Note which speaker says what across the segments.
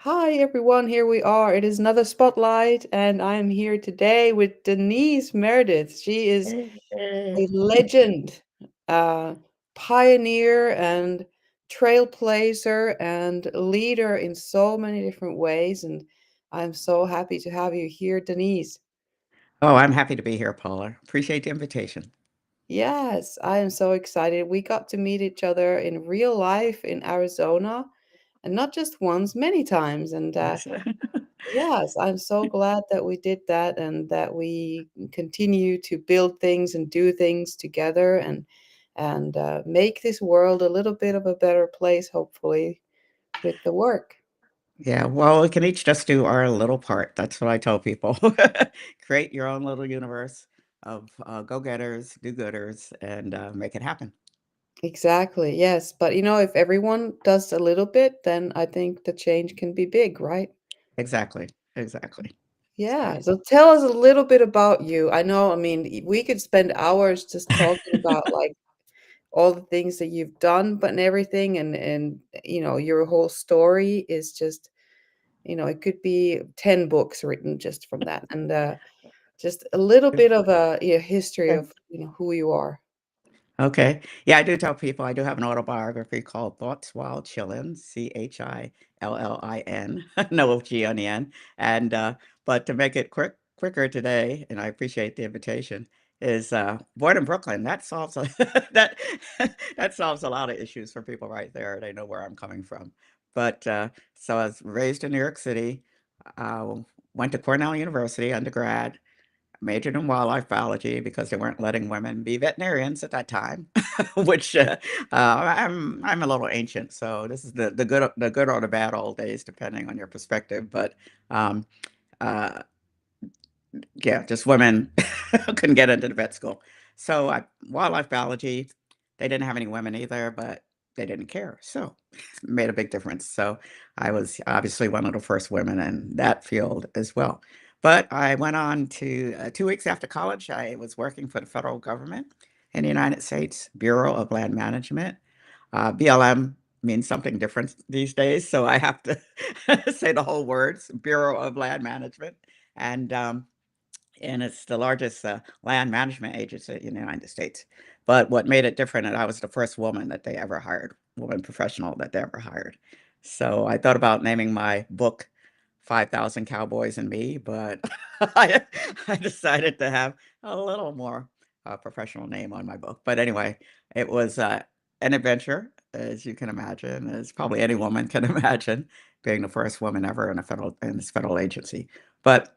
Speaker 1: Hi everyone, here we are. It is another spotlight, and I am here today with Denise Meridith. She is a legend, uh, pioneer, and trailblazer, and leader in so many different ways. And I'm so happy to have you here, Denise.
Speaker 2: Oh, I'm happy to be here, Paula. Appreciate the invitation.
Speaker 1: Yes, I am so excited. We got to meet each other in real life in Arizona, and not just once, many times. And
Speaker 2: Yes.
Speaker 1: yes, I'm so glad that we did that and that we continue to build things and do things together and make this world a little bit of a better place, hopefully, with the work.
Speaker 2: Yeah, well, we can each just do our little part. That's what I tell people. Create your own little universe of go-getters, do-gooders, and make it happen.
Speaker 1: Exactly. Yes, but if everyone does a little bit, then I think the change can be big, right?
Speaker 2: Exactly. Exactly. So,
Speaker 1: Yeah. So tell us a little bit about you. I know, I mean, we could spend hours just talking about like all the things that you've done, but and everything, and your whole story is just, it could be 10 books written just from that, and just a little bit of a history of who you are.
Speaker 2: okay. Yeah, I do tell people I do have an autobiography called Thoughts While Chillin', Chillin, no G on the end. And but to make it quicker today, and I appreciate the invitation, is born in Brooklyn. That solves that that solves a lot of issues for people right there. They know where I'm coming from. But so I was raised in New York City. Uh, Went to Cornell University undergrad, majored in wildlife biology because they weren't letting women be veterinarians at that time, which I'm a little ancient, so this is the good or the bad old days, depending on your perspective. But um, uh, yeah, just women couldn't get into the vet school. So wildlife biology, they didn't have any women either, but they didn't care. So made a big difference. So I was obviously one of the first women in that field as well. But I went on to 2 weeks after college, I was working for the federal government in the United States Bureau of Land Management. BLM means something different these days, so I have to say the whole words, Bureau of Land Management. And it's the largest land management agency in the United States. But what made it different, and I was the first woman that they ever hired, woman professional that they ever hired. So I thought about naming my book 5,000 Cowboys and Me, but I, I decided to have a little more professional name on my book. But anyway, it was an adventure, as you can imagine, as probably any woman can imagine, being the first woman ever in this federal agency. But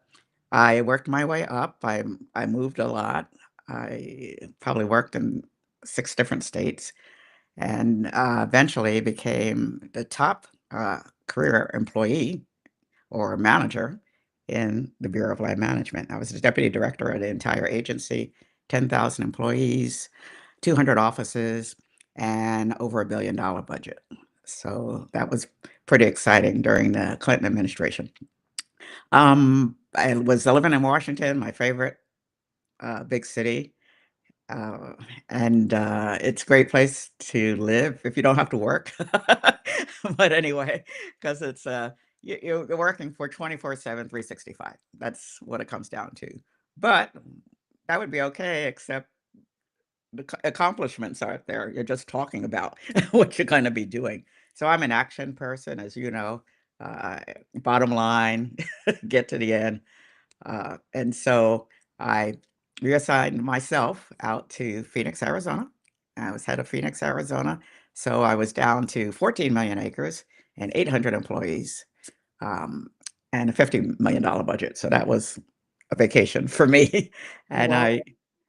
Speaker 2: I worked my way up. I moved a lot. I probably worked in 6 different states and, eventually became the top, career employee or manager in the Bureau of Land Management. I was the deputy director of the entire agency, 10,000 employees, 200 offices, and over $1 billion budget. So that was pretty exciting during the Clinton administration. I was living in Washington, my favorite big city, uh, and it's a great place to live if you don't have to work. But anyway, because it's you're working for 24/7, 365. That's what it comes down to. But that would be okay, except the accomplishments aren't there. You're just talking about what you're going to be doing. So I'm an action person, as you know. Uh, Bottom line, get to the end. And so I reassigned myself out to Phoenix, Arizona. I was head of Phoenix, Arizona. So I was down to 14 million acres and 800 employees, um, and a $50 million budget. So that was a vacation for me. And
Speaker 1: Wow.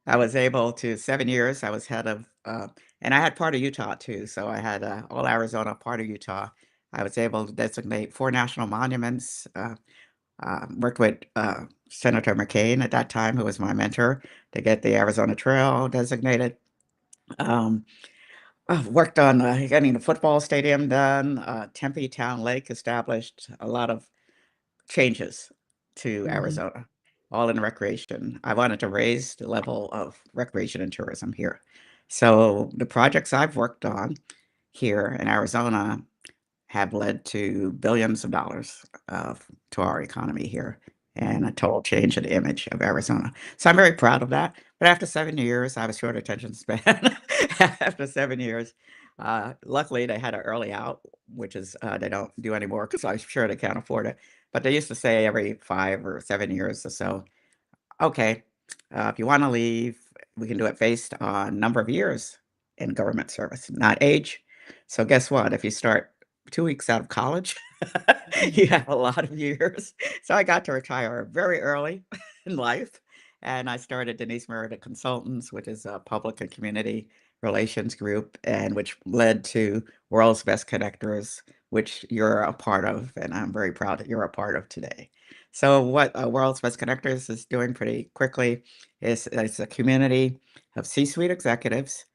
Speaker 2: I was able to 7 years. I was head of, and I had part of Utah too. So I had all Arizona, part of Utah. I was able to designate 4 national monuments. Worked with Senator McCain at that time, who was my mentor, to get the Arizona Trail designated. Um, Worked on getting the football stadium done, Tempe Town Lake established, a lot of changes to
Speaker 1: Mhm.
Speaker 2: Arizona, all in recreation. I wanted to raise the level of recreation and tourism here. So the projects I've worked on here in Arizona have led to billions of dollars to our economy here and
Speaker 1: Mhm.
Speaker 2: a total change in the image of Arizona. So I'm very proud of that. But after 7 years, I have a short attention span. After 7 years, luckily they had an early out, which is they don't do anymore because I'm sure they can't afford it. But they used to say every 5 or 7 years or so, okay, if you want to leave, we can do it based on number of years in government service, not age. So guess what? If you start 2 weeks out of college, you have a lot of years. So I got to retire very early in life, and I started Denise Meridith Consultants, which is a public and community relations group, and which led to World's Best Connectors, which you're a part of, and I'm very proud that you're a part of today. So what World's Best Connectors is doing pretty quickly is it's a community of C-suite executives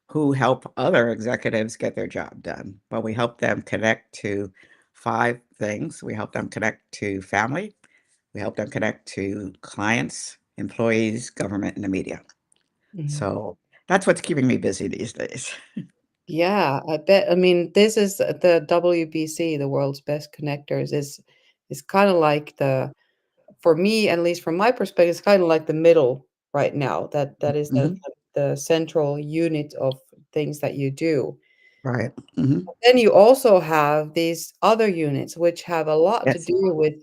Speaker 2: who help other executives get their job done. But we help them connect to 5 things. We help them connect to family. We help them connect to clients, employees, government, and the media.
Speaker 1: Mhm.
Speaker 2: So that's what's keeping me busy these days.
Speaker 1: Yeah, I bet. I mean, this is the WBC, the World's Best Connectors, is kind of like the, for me, at least from my perspective, it's kind of like the middle right now. That is
Speaker 2: Mhm.
Speaker 1: the central unit of things that you do.
Speaker 2: Right. Mhm.
Speaker 1: Then you also have these other units which have a lot to
Speaker 2: Yes.
Speaker 1: do with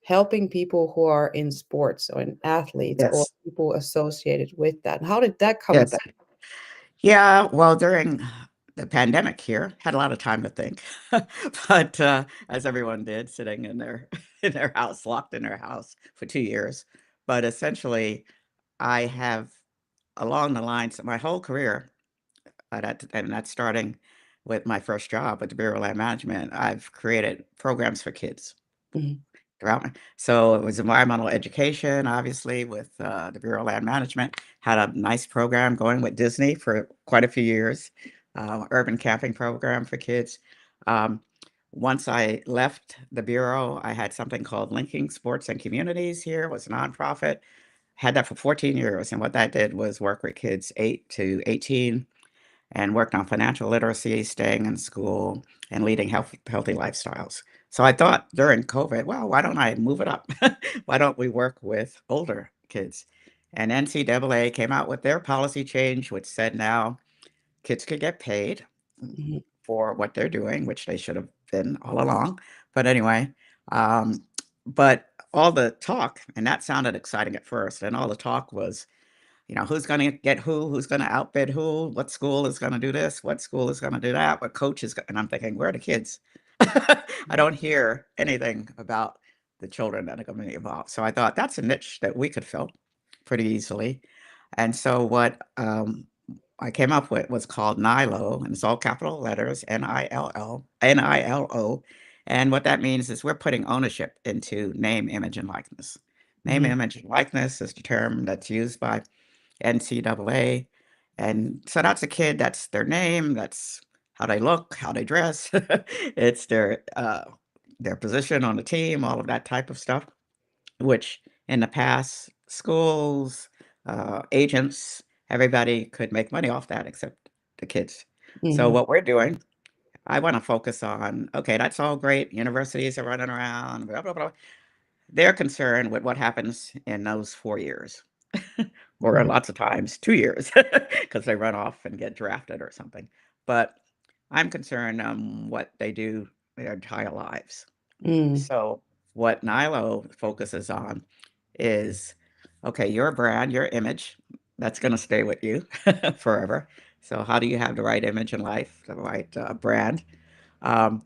Speaker 1: helping people who are in sports or in athletes or
Speaker 2: Yes.
Speaker 1: people associated with that. How did that come
Speaker 2: Yes.
Speaker 1: about?
Speaker 2: Yeah, well, during the pandemic here, had a lot of time to think, but as everyone did, sitting in their in their house, locked in their house for 2 years. But essentially, I have along the lines of my whole career, and that's starting with my first job at the Bureau of Land Management. I've created programs for kids
Speaker 1: Mhm,
Speaker 2: throughout my so it was environmental education, obviously, with, the Bureau of Land Management, had a nice program going with Disney for quite a few years, urban camping program for kids. Um, Once I left the Bureau, I had something called Linking Sports and Communities here, it was a nonprofit, had that for 14 years, and what that did was work with kids 8 to 18 and worked on financial literacy, staying in school, and leading healthy lifestyles. So I thought during COVID, well, why don't I move it up? Why don't we work with older kids? And NCAA came out with their policy change, which said now kids could get paid
Speaker 1: mhm,
Speaker 2: for what they're doing, which they should have been all along. But anyway, um, but all the talk, and that sounded exciting at first, and all the talk was, who's gonna get who's gonna outbid who, what school is gonna do this, what school is gonna do that, what coach is and I'm thinking, "Where are the kids?" I don't hear anything about the children that are gonna be involved. So I thought that's a niche that we could fill pretty easily. And so what, I came up with was called NILO, and it's all capital letters, NILO. And what that means is we're putting ownership into name, image, and likeness. Name,
Speaker 1: mhm,
Speaker 2: image, and likeness is the term that's used by NCAA. And so that's a kid, that's their name, that's how they look, how they dress. It's their position on the team, all of that type of stuff, which in the past, schools, agents, everybody could make money off that except the kids. So
Speaker 1: mhm,
Speaker 2: what we're doing, I want to focus on, okay, that's all great. Universities are running around, blah, blah, blah. They're concerned with what happens in those 4 years. Or
Speaker 1: mhm,
Speaker 2: lots of times 2 years because they run off and get drafted or something. But I'm concerned, what they do their entire lives.
Speaker 1: mm,
Speaker 2: So what NILO focuses on is, okay, your brand, your image, that's gonna stay with you forever. So how do you have the right image in life, the right, brand? Um,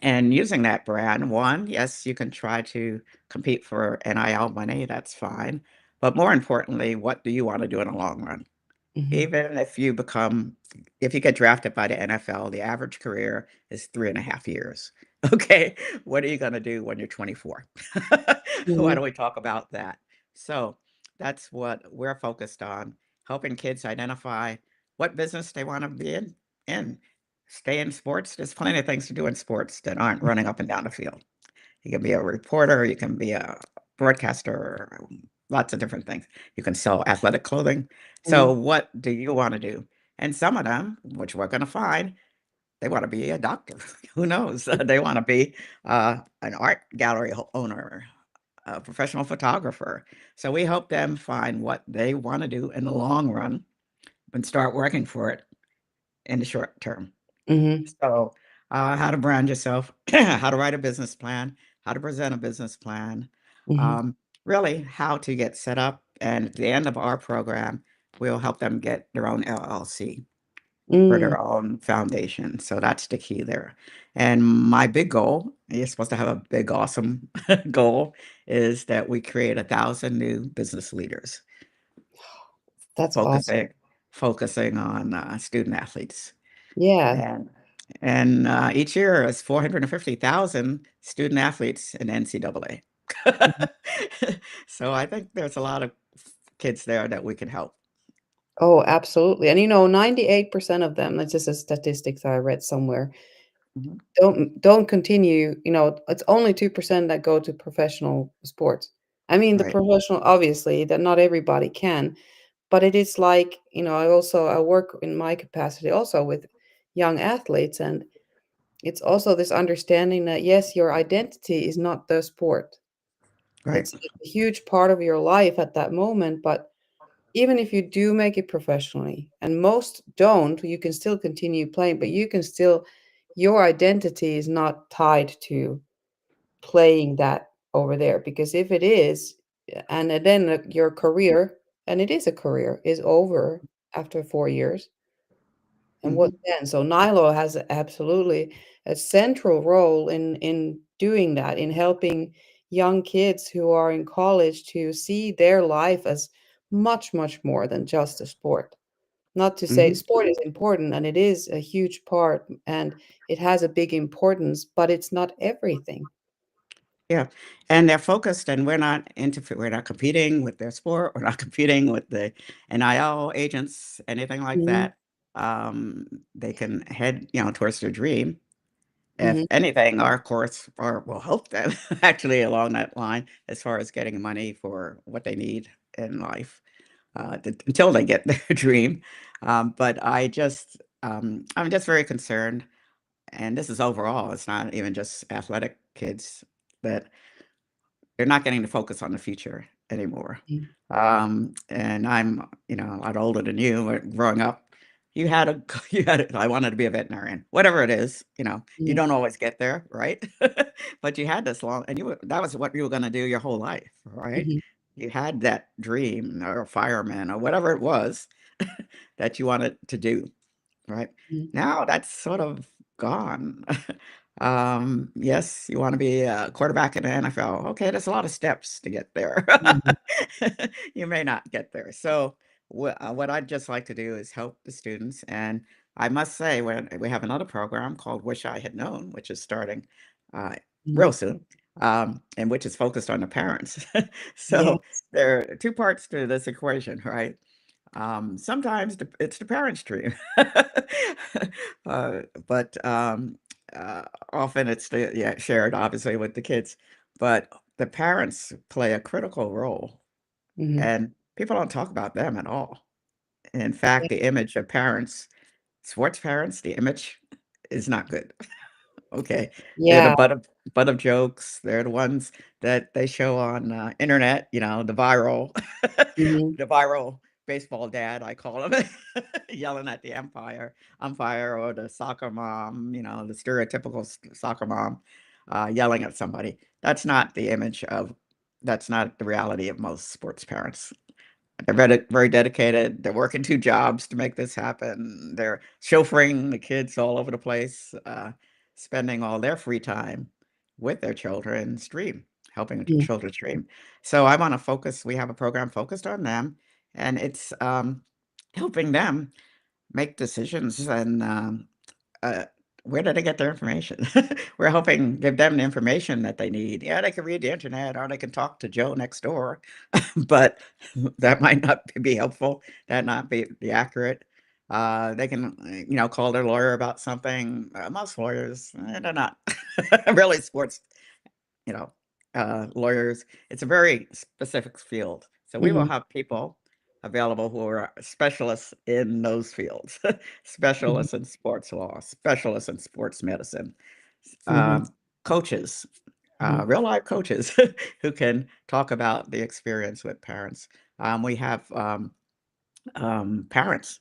Speaker 2: and using that brand, one, yes, you can try to compete for NIL money, that's fine. But more importantly, what do you want to do in the long run?
Speaker 1: mhm,
Speaker 2: Even if you get drafted by the NFL, the average career is 3.5 years. Okay, what are you going to do when you're 24? Why
Speaker 1: mhm,
Speaker 2: don't we talk about that? So that's what we're focused on, helping kids identify what business they want to be in. Stay in sports. There's plenty of things to do in sports that aren't running up and down the field. You can be a reporter, you can be a broadcaster, lots of different things. You can sell athletic clothing. So
Speaker 1: mhm,
Speaker 2: what do you wanna do? And some of them, which we're gonna find, they want to be a doctor. Who knows? They want to be an art gallery owner, a professional photographer. So we help them find what they want to do in the long run and start working for it in the short term.
Speaker 1: Mhm.
Speaker 2: So, how to brand yourself, how to write a business plan, how to present a business plan,
Speaker 1: Mhm.
Speaker 2: um, really how to get set up. And at the end of our program, we'll help them get their own LLC for
Speaker 1: Mm.
Speaker 2: their own foundation. So that's the key there. And my big goal, you're supposed to have a big, awesome goal, is that we create 1,000 new business leaders
Speaker 1: That's awesome.
Speaker 2: focusing focusing on student athletes.
Speaker 1: Yeah.
Speaker 2: And each year is 450,000 student athletes in NCAA.
Speaker 1: Mhm.
Speaker 2: So I think there's a lot of kids there that we can help.
Speaker 1: Oh, absolutely. And 98% of them, that's just a statistics I read somewhere,
Speaker 2: Mhm.
Speaker 1: don't continue, it's only 2% that go to professional sports. I mean, the
Speaker 2: Right,
Speaker 1: professional, obviously, that not everybody can, but it is like, I work in my capacity also with young athletes, and it's also this understanding that yes, your identity is not the sport.
Speaker 2: right.
Speaker 1: It's a huge part of your life at that moment, but even if you do make it professionally, and most don't, you can still continue playing, but you can still, your identity is not tied to playing that over there. Because if it is, and then your career, and it is a career, is over after 4 years, and what
Speaker 2: Mhm,
Speaker 1: then? So NILO has absolutely a central role in doing that, in helping young kids who are in college to see their life as much, much more than just a sport. Not to say
Speaker 2: mhm.
Speaker 1: sport is important, and it is a huge part, and it has a big importance, but it's not everything.
Speaker 2: Yeah, and they're focused, and we're not competing with their sport, we're not competing with the NIL agents, anything like
Speaker 1: Mhm,
Speaker 2: that. They can head, towards their dream. If
Speaker 1: mhm,
Speaker 2: anything, our course or will help them actually along that line as far as getting money for what they need in life, until they get their dream. But I'm just very concerned, and this is overall, it's not even just athletic kids, that they're not getting to focus on the future anymore.
Speaker 1: mhm,
Speaker 2: And I'm, a lot older than you, but growing up, you had a, I wanted to be a veterinarian, whatever it is, you
Speaker 1: mhm,
Speaker 2: don't always get there, right? But you had this long, and that was what you were going to do your whole life, right?
Speaker 1: mhm,
Speaker 2: You had that dream or a fireman or whatever it was that you wanted to do. Right.
Speaker 1: mhm,
Speaker 2: Now that's sort of gone. Yes, you want to be a quarterback in the NFL. Okay, there's a lot of steps to get there.
Speaker 1: mhm,
Speaker 2: You may not get there. So, what I'd just like to do is help the students. And I must say, when we have another program called Wish I Had Known, which is starting uh,
Speaker 1: mhm.
Speaker 2: real soon, and which is focused on the parents.
Speaker 1: Yeah.
Speaker 2: So, there are two parts to this equation, right? Sometimes it's the parents' dream, uh, but uh, often it's shared obviously with the kids. But the parents play a critical role,
Speaker 1: Mhm.
Speaker 2: and people don't talk about them at all. In fact, the image of parents, sports parents, the image is not good. Okay. They're the
Speaker 1: Yeah.
Speaker 2: butt of jokes. They're the ones that they show on, internet, the viral
Speaker 1: Mhm,
Speaker 2: the viral baseball dad, I call him, yelling at the umpire or the soccer mom, the stereotypical soccer mom, yelling at somebody. That's not the reality of most sports parents. They're very dedicated. They're working 2 jobs to make this happen. They're chauffeuring the kids all over the place, spending all their free time with their children stream, helping the
Speaker 1: mhm,
Speaker 2: children stream. So I wanna focus we have a program focused on them, and it's, helping them make decisions and, uh, where do they get their information? We're helping give them the information that they need. Yeah, they can read the internet or they can talk to Joe next door, but that might not be helpful, that not be accurate. They can, call their lawyer about something. Most lawyers, they're not really sports, you know, lawyers. It's a very specific field. So we will
Speaker 1: mhm,
Speaker 2: have people. available who are specialists in those fields,
Speaker 1: Mhm,
Speaker 2: specialists in sports law, specialists in sports medicine,
Speaker 1: mhm,
Speaker 2: um, coaches,
Speaker 1: mhm,
Speaker 2: real life coaches who can talk about the experience with parents. We have parents.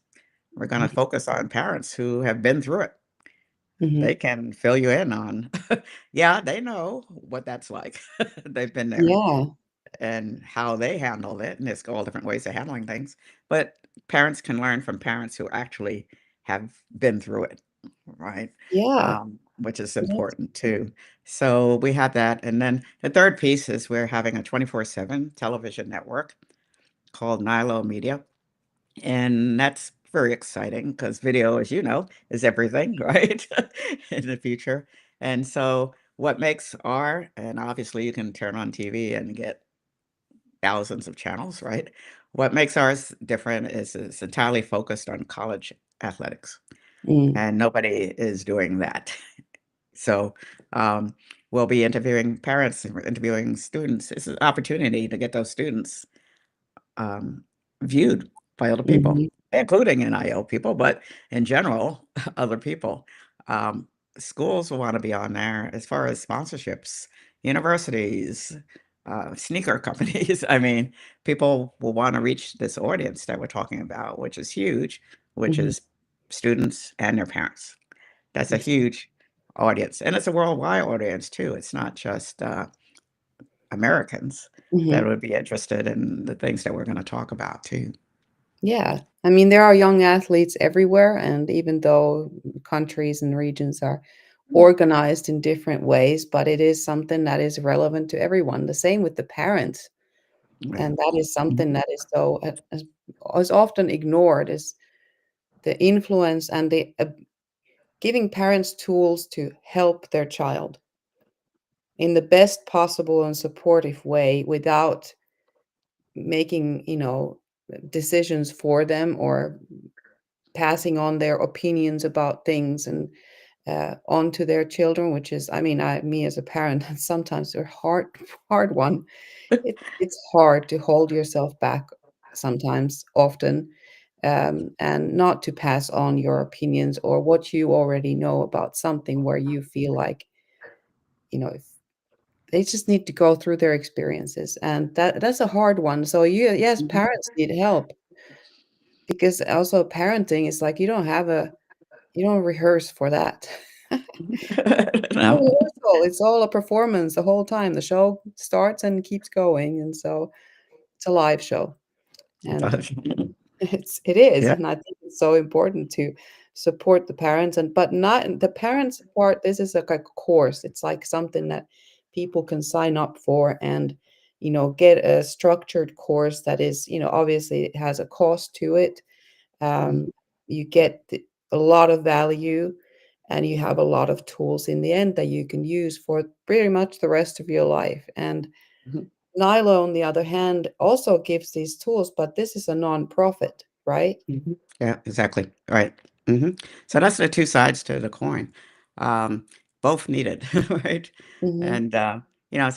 Speaker 2: We're going to
Speaker 1: mhm,
Speaker 2: focus on parents who have been through it. They
Speaker 1: mhm.
Speaker 2: can fill you in on, yeah, they know what that's like. They've been there
Speaker 1: Yeah,
Speaker 2: and how they handled it. And there's all different ways of handling things. But parents can learn from parents who actually have been through it, right?
Speaker 1: yeah,
Speaker 2: Which is
Speaker 1: it is.
Speaker 2: important too. So we have that. And then the third piece is we're having a 24/7 television network called NILO Media. And that's very exciting because video, as you know, is everything, right? In the future. And so what makes our, and obviously you can turn on TV and get thousands of channels, right? What makes ours different is it's entirely focused on college athletics,
Speaker 1: Mm,
Speaker 2: and nobody is doing that. So um, we'll be interviewing parents, and we're interviewing students. It's an opportunity to get those students um, viewed by other people,
Speaker 1: mhm,
Speaker 2: including NIL people, but in general, other people. Um, Schools will want to be on there as far as sponsorships, universities, sneaker companies. I mean, people will want to reach this audience that we're talking about, which is huge, which
Speaker 1: mhm,
Speaker 2: is students and their parents. That's a
Speaker 1: exactly.
Speaker 2: huge audience. And it's a worldwide audience too. It's not just Americans that
Speaker 1: Mhm.
Speaker 2: would be interested in the things that we're gonna talk about too.
Speaker 1: Yeah. I mean, there are young athletes everywhere, and even though countries and regions are organized in different ways, but it is something that is relevant to everyone. The same with the parents,
Speaker 2: Right.
Speaker 1: and that is something
Speaker 2: Mhm.
Speaker 1: that is so is often ignored is the influence and the giving parents tools to help their child in the best possible and supportive way without making, decisions for them or passing on their opinions about things and onto their children, which is, I mean, me as a parent, sometimes a hard one. It's hard to hold yourself back sometimes, often, and not to pass on your opinions or what you already know about something where you feel like, if they just need to go through their experiences, and that's a hard one. So yes,
Speaker 2: Mhm.
Speaker 1: parents need help because also parenting is like you don't rehearse for that. No
Speaker 2: No.
Speaker 1: rehearsal, it's all a performance the whole time. The show starts and keeps going, and so it's a live show, and it is,
Speaker 2: Yeah.
Speaker 1: and I think it's so important to support the parents and but not the parents part, this is like a course. It's like something that people can sign up for and, get a structured course that is, obviously it has a cost to it.
Speaker 2: Mhm.
Speaker 1: Um, you get a lot of value and you have a lot of tools in the end that you can use for pretty much the rest of your life. And
Speaker 2: Mhm.
Speaker 1: NILO, on the other hand, also gives these tools, but this is a nonprofit, right?
Speaker 2: Mhm. Yeah, exactly. Right. So that's the two sides to the coin. Um, Both needed, right?
Speaker 1: Mhm,
Speaker 2: And so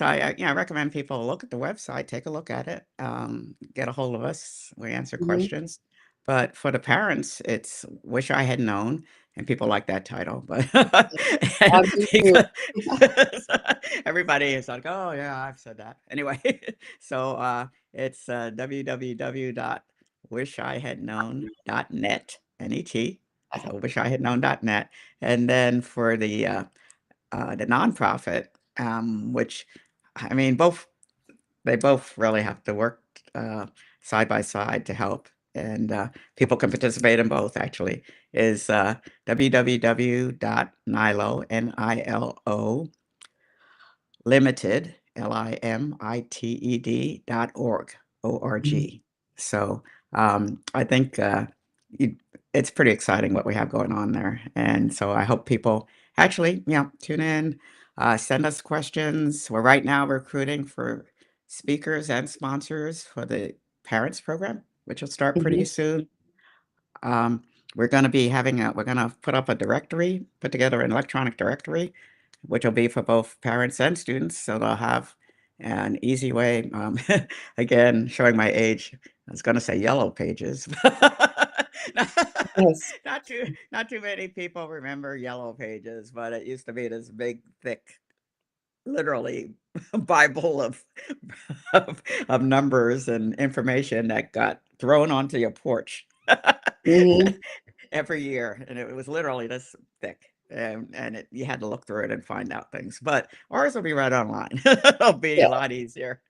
Speaker 2: I recommend people look at the website, take a look at it, get a hold of us. We answer
Speaker 1: mhm.
Speaker 2: questions. But for the parents, it's wish I had known, and people like that title. But and
Speaker 1: Me too.
Speaker 2: because everybody is like, oh yeah, I've said that. Anyway, so it's www.wishihadknown.net, N-E-T, so wishihadknown.net. And then for the nonprofit, which I mean, they both really have to work uh, side by side to help, and people can participate in both. Actually, is www.nilo limited, Limitted
Speaker 1: Mhm,
Speaker 2: .org. So I think you, it's pretty exciting what we have going on there, and so I hope people actually, tune in, send us questions. We're right now recruiting for speakers and sponsors for the parents program, which will start pretty
Speaker 1: mhm,
Speaker 2: soon. Um, we're gonna put up a directory, put together an electronic directory, which will be for both parents and students. So they'll have an easy way, again, showing my age, I was gonna say Yellow Pages.
Speaker 1: Yes.
Speaker 2: Not too many people remember Yellow Pages, but it used to be this big, thick, literally Bible of numbers and information that got thrown onto your porch
Speaker 1: Mhm.
Speaker 2: every year, and it was literally this thick. You had to look through it and find out things. But ours will be right online. It'll be
Speaker 1: Yeah.
Speaker 2: a lot easier.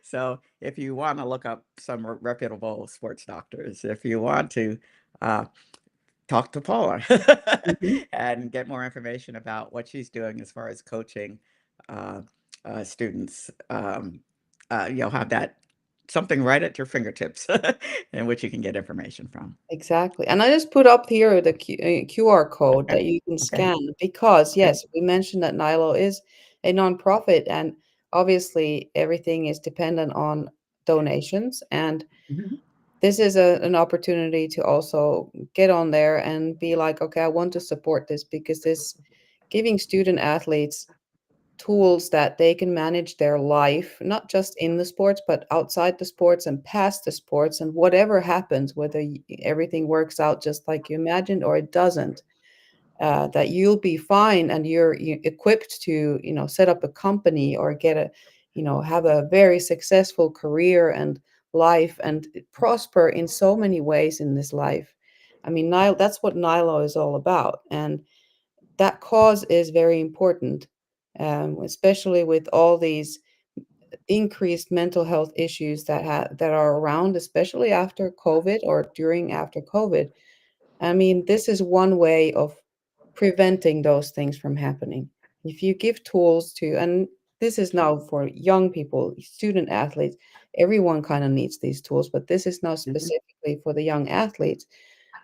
Speaker 2: So if you want to look up some reputable sports doctors, if you want to uh, talk to Paula
Speaker 1: Mhm.
Speaker 2: and get more information about what she's doing as far as coaching uh, students. You'll have that something right at your fingertips in which you can get information from.
Speaker 1: Exactly. And I just put up here the QR code
Speaker 2: Okay.
Speaker 1: that you can
Speaker 2: Okay.
Speaker 1: scan because,
Speaker 2: Okay.
Speaker 1: yes, we mentioned that NILO is a nonprofit, and obviously everything is dependent on donations. And
Speaker 2: Mhm.
Speaker 1: this is an opportunity to also get on there and be like, okay, I want to support this because this giving student athletes tools that they can manage their life, not just in the sports, but outside the sports and past the sports. And whatever happens, whether everything works out just like you imagined or it doesn't, that you'll be fine and you're equipped to, set up a company or get a, have a very successful career and life and prosper in so many ways in this life. I mean, that's what NILO is all about. And that cause is very important, especially with all these increased mental health issues that are around, especially after COVID or during after COVID. I mean, this is one way of preventing those things from happening. If you give tools to, and this is now for young people, student athletes, everyone kind of needs these tools, but this is now
Speaker 2: Mhm.
Speaker 1: specifically for the young athletes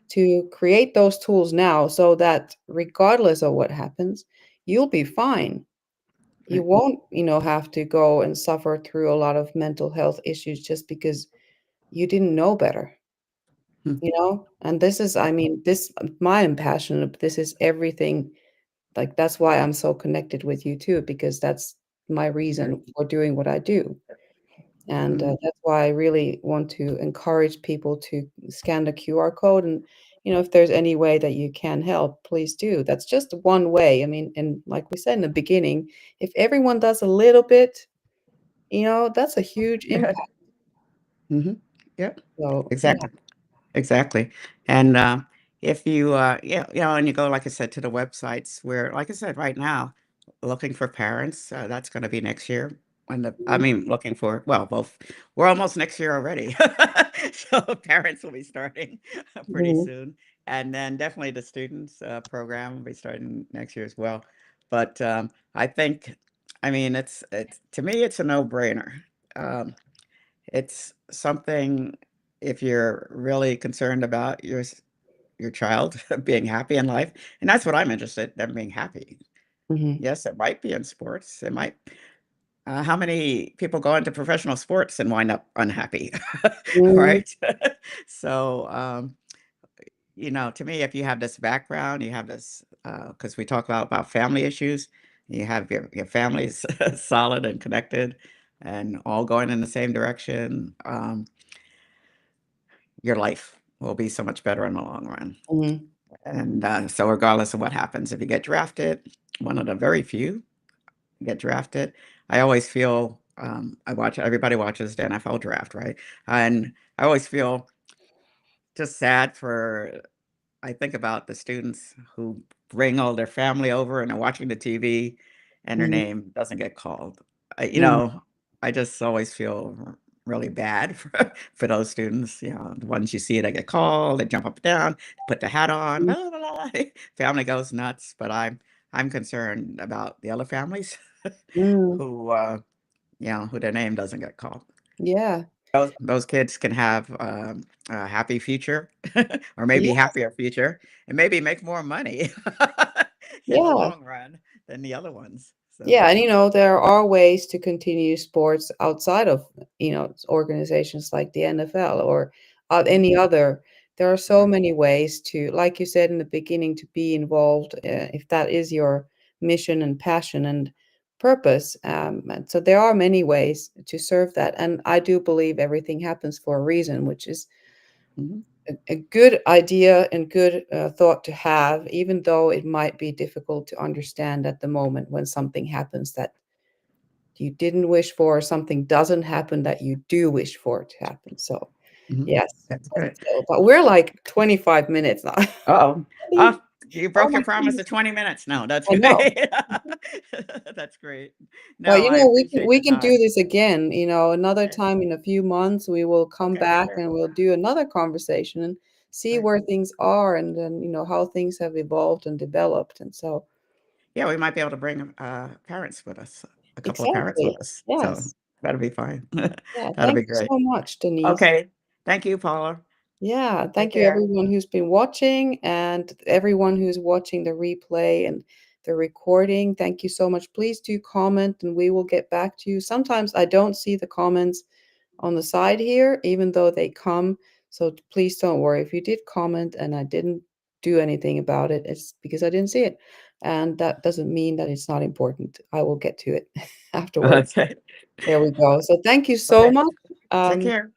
Speaker 1: to create those tools now so that regardless of what happens, you'll be fine. You
Speaker 2: Right.
Speaker 1: won't, have to go and suffer through a lot of mental health issues just because you didn't know better,
Speaker 2: Hmm.
Speaker 1: And this is, I mean, this, my am passionate, this is everything. Like, that's why I'm so connected with you too, because that's my
Speaker 2: Right.
Speaker 1: reason for doing what I do. And
Speaker 2: Mhm.
Speaker 1: that's why I really want to encourage people to scan the QR code. And, if there's any way that you can help, please do. That's just one way. I mean, and like we said in the beginning, if everyone does a little bit, that's a huge impact.
Speaker 2: Mhm. Yep.
Speaker 1: So, yeah.
Speaker 2: Exactly. Exactly. And, if you, yeah, and you go, like I said, to the websites where, like I said, right now, looking for parents, that's gonna be next year I
Speaker 1: Mhm,
Speaker 2: mean, looking for, well, both. We're almost next year already. So parents will be starting pretty
Speaker 1: mhm,
Speaker 2: soon. And then definitely the students, program will be starting next year as well. But, I think, I mean, it's to me, it's a no-brainer. Um, it's something if you're really concerned about your child being happy in life, and that's what I'm interested in, them being happy.
Speaker 1: mhm,
Speaker 2: Yes, it might be in sports. It might how many people go into professional sports and wind up unhappy,
Speaker 1: mhm,
Speaker 2: right? So, to me, if you have this background, you have this, because we talk about family issues, you have your family's solid and connected and all going in the same direction. Your life will be so much better in the long run.
Speaker 1: mhm.
Speaker 2: And so, regardless of what happens, if you get drafted, one of the very few get drafted, I always feel I watch everybody watches the NFL draft, right? And I always feel just sad for I think about the students who bring all their family over and are watching the TV and their
Speaker 1: Mhm,
Speaker 2: name doesn't get called.
Speaker 1: mhm,
Speaker 2: I just always feel really bad for those students. The ones you see that get called, they jump up and down, put the hat on,
Speaker 1: mhm,
Speaker 2: blah, blah, blah. Family goes nuts. But I'm concerned about the other families
Speaker 1: mhm.
Speaker 2: who who their name doesn't get called.
Speaker 1: Yeah.
Speaker 2: Those kids can have, a happy future or maybe
Speaker 1: Yeah.
Speaker 2: happier future and maybe make more money in the
Speaker 1: Yeah.
Speaker 2: long run than the other ones. So,
Speaker 1: Yeah, and there are ways to continue sports outside of, organizations like the NFL or
Speaker 2: mhm,
Speaker 1: any other. There are so
Speaker 2: right,
Speaker 1: many ways to, like you said in the beginning, to be involved, if that is your mission and passion, and purpose. And so there are many ways to serve that. And I do believe everything happens for a reason, which is
Speaker 2: Mhm.
Speaker 1: a good idea and good thought to have, even though it might be difficult to understand at the moment when something happens that you didn't wish for, or something doesn't happen that you do wish for it to happen. So,
Speaker 2: Mhm.
Speaker 1: yes.
Speaker 2: That's good.
Speaker 1: So, but we're like 25 minutes now.
Speaker 2: Uh-oh.
Speaker 1: Really?
Speaker 2: Oh, you
Speaker 1: Oh
Speaker 2: broke
Speaker 1: my
Speaker 2: your promise
Speaker 1: goodness.
Speaker 2: of 20 minutes. No, that's
Speaker 1: I know.
Speaker 2: great. That's great.
Speaker 1: But,
Speaker 2: No, I appreciate
Speaker 1: we
Speaker 2: the
Speaker 1: can do
Speaker 2: time.
Speaker 1: this again, another
Speaker 2: Okay.
Speaker 1: time in a few months, we will come
Speaker 2: Okay,
Speaker 1: back
Speaker 2: sure.
Speaker 1: and we'll do another conversation and see
Speaker 2: Right.
Speaker 1: where things are and then, how things have evolved and developed. And so,
Speaker 2: Yeah, we might be able to bring, parents with us, a couple of parents
Speaker 1: exactly.
Speaker 2: with us, so
Speaker 1: Yes.
Speaker 2: that'll be fine.
Speaker 1: Yeah.
Speaker 2: That'll
Speaker 1: Thank
Speaker 2: be
Speaker 1: you so
Speaker 2: great.
Speaker 1: much, Denise.
Speaker 2: Okay. Thank you, Paula.
Speaker 1: Yeah,
Speaker 2: Take
Speaker 1: thank you
Speaker 2: care.
Speaker 1: everyone who's been watching and everyone who's watching the replay and the recording. Thank you so much. Please do comment and we will get back to you. Sometimes I don't see the comments on the side here, even though they come. So please don't worry. If you did comment and I didn't do anything about it, it's because I didn't see it. And that doesn't mean that it's not important. I will get to it afterwards.
Speaker 2: Okay.
Speaker 1: There we go. So thank you so
Speaker 2: Okay.
Speaker 1: much.
Speaker 2: Take
Speaker 1: Um,
Speaker 2: care.